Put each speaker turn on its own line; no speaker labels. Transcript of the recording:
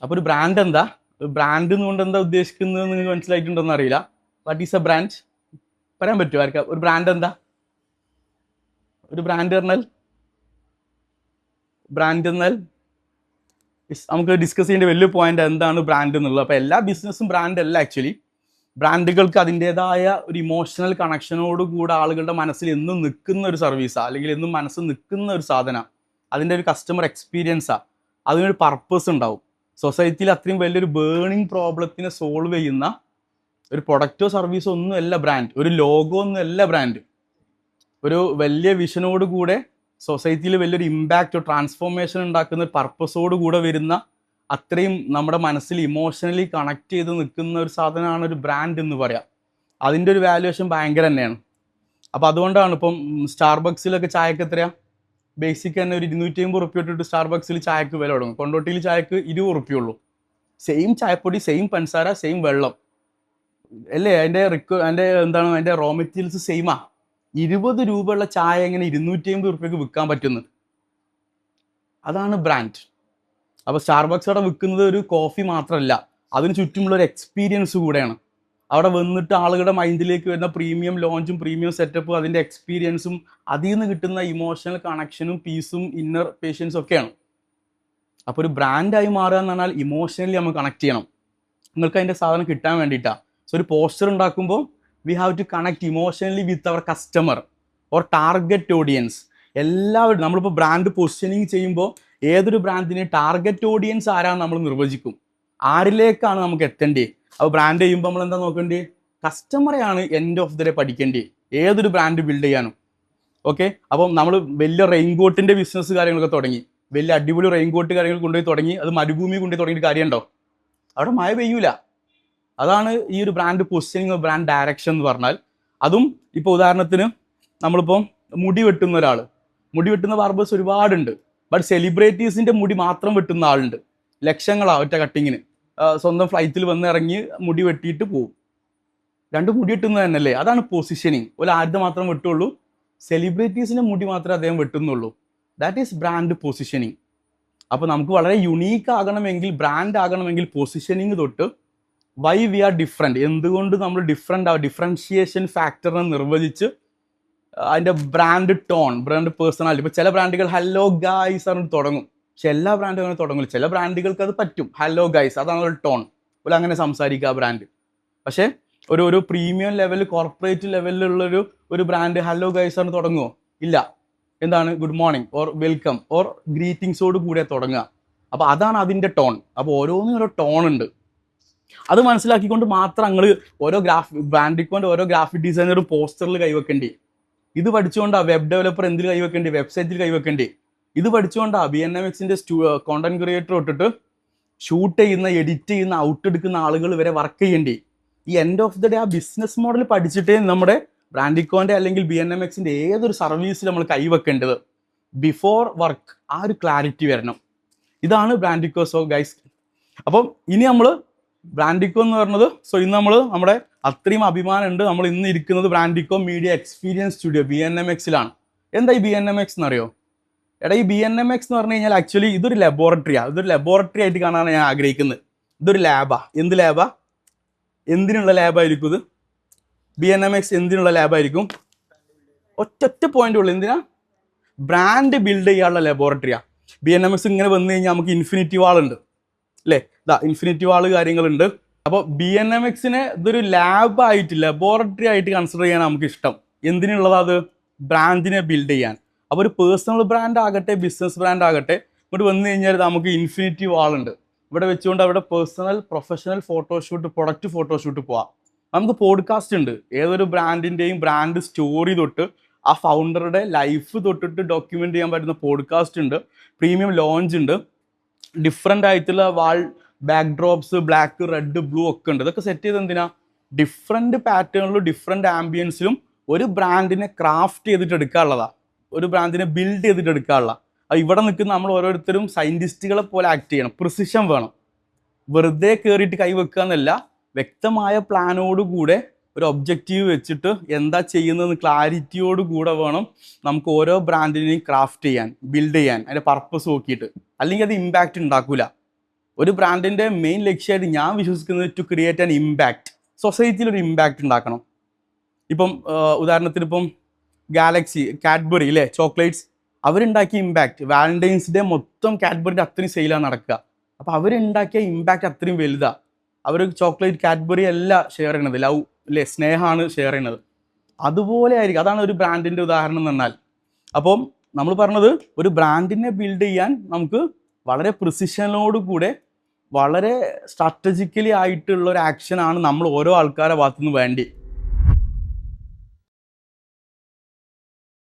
അപ്പോൾ ഒരു ബ്രാൻഡ് എന്താ, ബ്രാൻഡ് എന്നുകൊണ്ട് എന്താ ഉദ്ദേശിക്കുന്നത് നിങ്ങൾക്ക് മനസ്സിലായിട്ടുണ്ടോന്ന് അറിയില്ല. What is A brand? പറയാൻ പറ്റുമോ ആർക്കാം? ഒരു ബ്രാൻഡ് എന്താ? ഒരു ബ്രാൻഡ് പറഞ്ഞാൽ നമുക്ക് ഡിസ്കസ് ചെയ്യേണ്ട വലിയ പോയിന്റ് എന്താണ് ബ്രാൻഡ് എന്നുള്ളത്. അപ്പോൾ എല്ലാ ബിസിനസ്സും ബ്രാൻഡ് അല്ല ആക്ച്വലി. ബ്രാൻഡുകൾക്ക് അതിൻ്റെതായ ഒരു ഇമോഷണൽ കണക്ഷനോട് കൂടെ ആളുകളുടെ മനസ്സിൽ എന്നും നിൽക്കുന്ന ഒരു സർവീസാണ്, അല്ലെങ്കിൽ എന്നും മനസ്സിൽ നിൽക്കുന്ന ഒരു സാധനമാണ്. അതിൻ്റെ ഒരു കസ്റ്റമർ എക്സ്പീരിയൻസാണ്. അതിനൊരു പർപ്പസ് ഉണ്ടാവും. സൊസൈറ്റിയിൽ അത്രയും വലിയൊരു ബേണിംഗ് പ്രോബ്ലത്തിനെ സോൾവ് ചെയ്യുന്ന ഒരു പ്രൊഡക്റ്റോ സർവീസോ ഒന്നുമല്ല ബ്രാൻഡ്. ഒരു ലോഗോ ഒന്നുമല്ല ബ്രാൻഡ്. ഒരു വലിയ വിഷനോട് കൂടെ സൊസൈറ്റിയിൽ വലിയൊരു ഇമ്പാക്റ്റോ ട്രാൻസ്ഫോർമേഷൻ ഉണ്ടാക്കുന്ന ഒരു പർപ്പസോട് കൂടെ വരുന്ന അത്രയും നമ്മുടെ മനസ്സിൽ ഇമോഷണലി കണക്ട് ചെയ്ത് നിൽക്കുന്ന ഒരു സാധനമാണ് ഒരു ബ്രാൻഡ് എന്ന് പറയാം. അതിൻ്റെ ഒരു വാല്യുവേഷൻ ഭയങ്കര തന്നെയാണ്. അപ്പോൾ അതുകൊണ്ടാണ് ഇപ്പം സ്റ്റാർബക്സിലൊക്കെ ചായക്ക് എത്രയാണ്? ബേസിക് തന്നെ ഒരു 250 റുപ്യ ഇട്ടിട്ട് സ്റ്റാർബക്സിൽ ചായക്ക് വില തുടങ്ങും. കൊണ്ടോട്ടിയിൽ ചായക്ക് 20 റുപ്യ ഉള്ളൂ. സെയിം ചായപ്പൊടി, സെയിം പഞ്ചസാര, സെയിം വെള്ളം അല്ലേ? അതിൻ്റെ റോ മെറ്റീരിയൽസ് സെയിമാ. 20 രൂപയുള്ള ചായ എങ്ങനെ 250 റുപ്യക്ക് വിൽക്കാൻ പറ്റുന്നു? അതാണ് ബ്രാൻഡ്. അപ്പോൾ സ്റ്റാർബക്സ് അവിടെ വിൽക്കുന്നത് ഒരു കോഫി മാത്രമല്ല, അതിന് ചുറ്റുമുള്ള ഒരു എക്സ്പീരിയൻസ് കൂടെയാണ്. അവിടെ വന്നിട്ട് ആളുകളുടെ മൈൻഡിലേക്ക് വരുന്ന പ്രീമിയം ലോഞ്ചും പ്രീമിയം സെറ്റപ്പും അതിൻ്റെ എക്സ്പീരിയൻസും അതിൽ നിന്ന് കിട്ടുന്ന ഇമോഷണൽ കണക്ഷനും പീസും ഇന്നർ പേഷ്യൻസും ഒക്കെയാണ്. അപ്പോൾ ഒരു ബ്രാൻഡായി മാറുക എന്ന് പറഞ്ഞാൽ ഇമോഷണലി നമ്മൾ കണക്ട് ചെയ്യണം. നിങ്ങൾക്ക് അതിൻ്റെ സാധനം കിട്ടാൻ വേണ്ടിയിട്ടാണ്. സോ ഒരു പോസ്റ്റർ ഉണ്ടാക്കുമ്പോൾ we have to connect emotionally with our customer or target audience. എല്ലാവരും നമ്മളിപ്പോൾ ബ്രാൻഡ് പൊസിഷനിങ് ചെയ്യുമ്പോൾ ഏതൊരു ബ്രാൻഡിനെ ടാർഗറ്റ് ഓഡിയൻസ് ആരാന്ന് നമ്മൾ നിർവചിക്കും. ആരിലേക്കാണ് നമുക്ക് എത്തേണ്ടത്? അപ്പോൾ ബ്രാൻഡ് ചെയ്യുമ്പോൾ നമ്മൾ എന്താ നോക്കേണ്ടത്? കസ്റ്റമറെയാണ് എൻഡ് ഓഫ് ദ ഡേ പഠിക്കേണ്ടത് ഏതൊരു ബ്രാൻഡ് ബിൽഡ് ചെയ്യാനും. ഓക്കെ, അപ്പം നമ്മൾ വലിയ റെയിൻകോട്ടിൻ്റെ ബിസിനസ് കാര്യങ്ങളൊക്കെ തുടങ്ങി, വലിയ അടിപൊളി റെയിൻകോട്ട് കാര്യങ്ങൾ കൊണ്ടുപോയി തുടങ്ങി, അത് മരുഭൂമി കൊണ്ടുപോയി തുടങ്ങിയിട്ട് കാര്യമുണ്ടോ? അവിടെ മഴ പെയ്യൂല. അതാണ് ഈ ഒരു ബ്രാൻഡ് പൊസിഷനിങ്, ബ്രാൻഡ് ഡയറക്ഷൻ എന്ന് പറഞ്ഞാൽ. അതും ഇപ്പോൾ ഉദാഹരണത്തിന് നമ്മളിപ്പം മുടി വെട്ടുന്ന ഒരാൾ, മുടി വെട്ടുന്ന ബാർബേഴ്സ് ഒരുപാടുണ്ട്. ബട്ട് സെലിബ്രിറ്റീസിൻ്റെ മുടി മാത്രം വെട്ടുന്ന ആളുണ്ട്, ലക്ഷങ്ങളാണ് ഒറ്റ കട്ടിങ്ങിന്. സ്വന്തം ഫ്ലൈറ്റിൽ വന്ന് ഇറങ്ങി മുടി വെട്ടിയിട്ട് പോകും. രണ്ട് മുടി വെട്ടുന്നത് തന്നെയല്ലേ? അതാണ് പൊസിഷനിങ്. ഒരു ആരുടെ മാത്രം വെട്ടുള്ളൂ? സെലിബ്രിറ്റീസിൻ്റെ മുടി മാത്രമേ അദ്ദേഹം വെട്ടുന്നുള്ളൂ. That is brand positioning. അപ്പോൾ നമുക്ക് വളരെ യുണീക്ക് ആകണമെങ്കിൽ, ബ്രാൻഡ് ആകണമെങ്കിൽ പൊസിഷനിങ് തൊട്ട് വൈ വി ആർ ഡിഫറെൻറ്റ്, എന്തുകൊണ്ട് നമ്മൾ ഡിഫറെൻ്റ് ആവും, ഡിഫറൻഷിയേഷൻ ഫാക്ടറിനെ നിർവചിച്ച് അതിൻ്റെ ബ്രാൻഡ് ടോൺ, ബ്രാൻഡ് പേഴ്സണാലിറ്റി. ഇപ്പോൾ ചില ബ്രാൻഡുകൾ ഹലോ ഗായ്സ് പറഞ്ഞിട്ട് തുടങ്ങും, പക്ഷെ എല്ലാ ബ്രാൻഡും അങ്ങനെ തുടങ്ങില്ല. ചില ബ്രാൻഡുകൾക്ക് അത് പറ്റും, ഹലോ ഗൈസ്, അതാണ് ഒരു ടോൺ, ഒരു അങ്ങനെ സംസാരിക്കുക ബ്രാൻഡ്. പക്ഷേ ഒരു പ്രീമിയം ലെവൽ, കോർപ്പറേറ്റ് ലെവലിലുള്ളൊരു ഒരു ബ്രാൻഡ് ഹലോ ഗൈസ് ആണ് തുടങ്ങുമോ? ഇല്ല. എന്താണ്? Good morning or welcome or ഗ്രീറ്റിങ്സോട് കൂടെ തുടങ്ങുക. അപ്പോൾ അതാണ് അതിൻ്റെ ടോൺ. അപ്പോൾ ഓരോന്നിനും ഓരോ ടോൺ ഉണ്ട്. അത് മനസ്സിലാക്കിക്കൊണ്ട് മാത്രം നിങ്ങൾ ഓരോ ബ്രാൻഡിക്കൊണ്ട് ഓരോ ഗ്രാഫിക് ഡിസൈനറും പോസ്റ്ററിൽ കൈവെക്കേണ്ടി. ഇത് പഠിച്ചുകൊണ്ടാണ് വെബ് ഡെവലപ്പർ എന്തിൽ കൈവെക്കേണ്ടി? വെബ്സൈറ്റിൽ കൈവെക്കേണ്ടി. ഇത് പഠിച്ചുകൊണ്ടാണ് BNMXൻ്റെ കോണ്ടന്റ് ക്രിയേറ്റർ തൊട്ടിട്ട് ഷൂട്ട് ചെയ്യുന്ന, എഡിറ്റ് ചെയ്യുന്ന, ഔട്ട് എടുക്കുന്ന ആളുകൾ വരെ വർക്ക് ചെയ്യേണ്ടി. ഈ എൻഡ് ഓഫ് ദ ഡേ ആ ബിസിനസ് മോഡൽ പഠിച്ചിട്ടേ നമ്മുടെ ബ്രാൻഡിക്കോൻ്റെ അല്ലെങ്കിൽ BNMXൻ്റെ ഏതൊരു സർവീസിൽ നമ്മൾ കൈവെക്കേണ്ടത്. ബിഫോർ വർക്ക് ആ ഒരു ക്ലാരിറ്റി വരണം. ഇതാണ് ബ്രാൻഡിക്കോ. സോ ഗൈസ്, അപ്പം ഇനി നമ്മൾ ബ്രാൻഡിക്കോ എന്ന് പറഞ്ഞത്, സോ ഇന്ന് നമ്മൾ നമ്മുടെ അത്രയും അഭിമാനമുണ്ട്, നമ്മൾ ഇന്ന് ഇരിക്കുന്നത് ബ്രാൻഡിക്കോ മീഡിയ എക്സ്പീരിയൻസ് സ്റ്റുഡിയോ BNMXലാണ്. എന്താ ഈ BNMX എന്നറിയോ? എടാ, ഈ BNMX എന്ന് പറഞ്ഞു കഴിഞ്ഞാൽ ആക്ച്വലി ഇതൊരു ലബോറട്ടറിയാണ്. ഇതൊരു ലബോറട്ടറി ആയിട്ട് കാണാനാണ് ഞാൻ ആഗ്രഹിക്കുന്നത്. ഇതൊരു ലാബാ. എന്ത് ലാബാ? എന്തിനുള്ള ലാബായിരിക്കും ഇത്? BNMX എന്തിനുള്ള ലാബായിരിക്കും? ഒറ്റ പോയിന്റ് ഉള്ളു. എന്തിനാ? ബ്രാൻഡ് ബിൽഡ് ചെയ്യാനുള്ള ലബോറട്ടറിയാണ്. BNMX ഇങ്ങനെ വന്നു കഴിഞ്ഞാൽ നമുക്ക് ഇൻഫിനിറ്റി വാൾ ഉണ്ട് അല്ലേ? ഇൻഫിനിറ്റി വാള് കാര്യങ്ങളുണ്ട്. അപ്പോൾ BNMXനെ ഇതൊരു ലാബായിട്ട്, ലബോറട്ടറി ആയിട്ട് കൺസിഡർ ചെയ്യാൻ നമുക്ക് ഇഷ്ടം. എന്തിനുള്ളതാ അത്? ബ്രാൻഡിനെ ബിൽഡ് ചെയ്യാൻ. അപ്പോൾ ഒരു പേഴ്സണൽ ബ്രാൻഡ് ആകട്ടെ, ബിസിനസ് ബ്രാൻഡ് ആകട്ടെ, ഇങ്ങോട്ട് വന്നു കഴിഞ്ഞാൽ നമുക്ക് ഇൻഫിനിറ്റി വാൾ ഉണ്ട്. ഇവിടെ വെച്ചുകൊണ്ട് അവിടെ personal, professional photoshoot, product photoshoot പോവാം. നമുക്ക് പോഡ്കാസ്റ്റ് ഉണ്ട്. ഏതൊരു ബ്രാൻഡിൻ്റെയും ബ്രാൻഡ് സ്റ്റോറി തൊട്ട് ആ ഫൗണ്ടറുടെ ലൈഫ് തൊട്ടിട്ട് ഡോക്യുമെൻ്റ് ചെയ്യാൻ പറ്റുന്ന പോഡ്കാസ്റ്റ് ഉണ്ട്. പ്രീമിയം ലോഞ്ച് ഉണ്ട്. ഡിഫറെൻ്റ് ആയിട്ടുള്ള വാൾ ബാക്ക്ഡ്രോപ്സ്, ബ്ലാക്ക്, റെഡ്, ബ്ലൂ ഒക്കെ ഉണ്ട്. ഇതൊക്കെ സെറ്റ് ചെയ്ത് എന്തിനാ? ഡിഫറെൻറ്റ് പാറ്റേണിലും ഡിഫറെൻറ്റ് ആംബിയൻസിലും ഒരു ബ്രാൻഡിനെ ക്രാഫ്റ്റ് ചെയ്തിട്ട് എടുക്കാനുള്ളതാണ്, ഒരു ബ്രാൻഡിനെ ബിൽഡ് ചെയ്തിട്ട് എടുക്കാനുള്ള. അത് ഇവിടെ നിൽക്കുന്ന നമ്മൾ ഓരോരുത്തരും സയൻറ്റിസ്റ്റുകളെ പോലെ ആക്ട് ചെയ്യണം. പ്രിസിഷൻ വേണം. വെറുതെ കയറിയിട്ട് കൈവെക്കുക എന്നല്ല, വ്യക്തമായ പ്ലാനോടുകൂടെ ഒരു ഒബ്ജക്റ്റീവ് വെച്ചിട്ട് എന്താ ചെയ്യുന്നതെന്ന് ക്ലാരിറ്റിയോട് കൂടെ വേണം നമുക്ക് ഓരോ ബ്രാൻഡിനെയും ക്രാഫ്റ്റ് ചെയ്യാൻ, ബിൽഡ് ചെയ്യാൻ, അതിൻ്റെ പർപ്പസ് നോക്കിയിട്ട്. അല്ലെങ്കിൽ അത് ഇമ്പാക്റ്റ് ഉണ്ടാക്കില്ല. ഒരു ബ്രാൻഡിൻ്റെ മെയിൻ ലക്ഷ്യമായിട്ട് ഞാൻ വിശ്വസിക്കുന്നത് ടു ക്രിയേറ്റ് ആൻ ഇമ്പാക്റ്റ്, സൊസൈറ്റിയിൽ ഒരു ഇമ്പാക്റ്റ് ഉണ്ടാക്കണം. ഇപ്പം ഉദാഹരണത്തിന് ഇപ്പം ഗാലക്സി, കാഡ്ബറി അല്ലേ, ചോക്ലേറ്റ്സ്, അവരുണ്ടാക്കിയ ഇമ്പാക്റ്റ്, വാലന്റൈൻസ് ഡേ മൊത്തം കാഡ്ബറിൻ്റെ അത്രയും സെയിലാണ് നടക്കുക. അപ്പോൾ അവരുണ്ടാക്കിയ ഇമ്പാക്റ്റ് അത്രയും വലുതാണ്. അവർ ചോക്ലേറ്റ് കാഡ്ബറി അല്ല ഷെയർ ചെയ്യണത്, ലവ് അല്ലേ, സ്നേഹമാണ് ഷെയർ ചെയ്യണത്. അതുപോലെ ആയിരിക്കും, അതാണ് ഒരു ബ്രാൻഡിൻ്റെ ഉദാഹരണം എന്ന് പറഞ്ഞാൽ. അപ്പം നമ്മൾ പറഞ്ഞത് ഒരു ബ്രാൻഡിനെ ബിൽഡ് ചെയ്യാൻ നമുക്ക് വളരെ പ്രിസിഷനോട് കൂടെ വളരെ സ്ട്രാറ്റജിക്കലി ആയിട്ടുള്ള ഒരു ആക്ഷനാണ് നമ്മൾ ഓരോ ആൾക്കാരുടെ ഭാഗത്തുനിന്ന് വേണ്ടി.